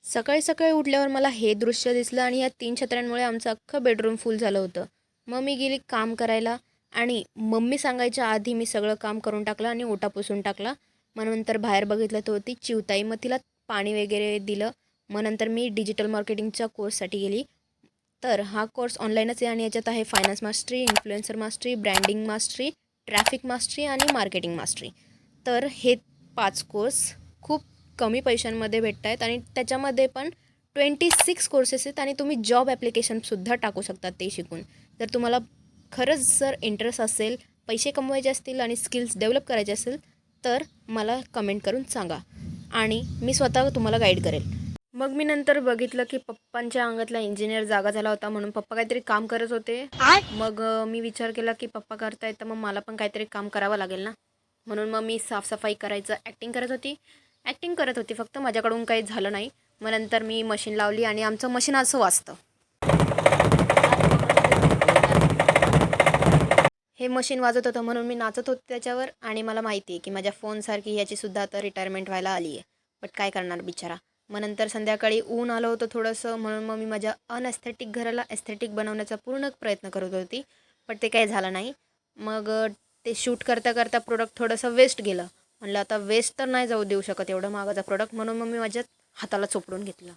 सकाळी सकाळी उठल्यावर मला हे दृश्य दिसलं आणि या 3 छत्र्यांमुळे आमचं अख्खं बेडरूम फुल झालं होतं. मग मी गेली काम करायला आणि मम्मी सांगायच्या आधी मी सगळं काम करून टाकलं आणि ओटा पुसून टाकला. मग नंतर बाहेर बघितलं तर होती चिवताई. मग तिला पाणी वगैरे दिलं. मग नंतर मी डिजिटल मार्केटिंगच्या कोर्ससाठी गेली. तर हा कोर्स ऑनलाईनच आहे आणि याच्यात आहे finance mastery, influencer mastery, branding mastery, traffic mastery आणि मार्केटिंग मास्टरी. तर हे 5 कोर्स खूप कमी पैशांमध्ये भेटत आहेत आणि त्याच्यामध्ये पण 26 कोर्सेस आहेत आणि तुम्ही जॉब ॲप्लिकेशनसुद्धा टाकू शकता ते शिकून. जर तुम्हाला खरंच जर इंटरेस्ट असेल, पैसे कमवायचे असतील आणि स्किल्स डेव्हलप करायचे असेल, तर मला कमेंट करून सांगा आणि मी स्वतः तुम्हाला गाईड करेल. मग मी नंतर बघितलं की पप्पांच्या अंगातला इंजिनियर जागा झाला होता म्हणून पप्पा काहीतरी काम करत होते. मग मी विचार केला की पप्पा करतायत तर मग मला पण काहीतरी काम करावं लागेल ना. म्हणून मग मी साफसफाई करायचं ॲक्टिंग करत होती फक्त माझ्याकडून काही झालं नाही. मग नंतर मी मशीन लावली आणि आमचं मशीन असं वाजतं. हे मशीन वाजत होतं म्हणून मी नाचत होते त्याच्यावर आणि मला माहिती आहे की माझ्या फोनसारखी ह्याचीसुद्धा आता रिटायरमेंट व्हायला आली आहे. बट काय करणार बिचारा. मग नंतर संध्याकाळी ऊन आलं होतं थोडंसं म्हणून मग मी माझ्या अनएस्थेटिक घराला एस्थेटिक बनवण्याचा पूर्ण प्रयत्न करत होती. बट ते काही झालं नाही. मग ते शूट करता करता प्रोडक्ट थोडंसं वेस्ट गेलं. म्हणलं आता वेस्ट तर नाही जाऊ देऊ शकत एवढं महागाचं प्रोडक्ट म्हणून मग मी माझ्या हाताला चोपडून घेतलं.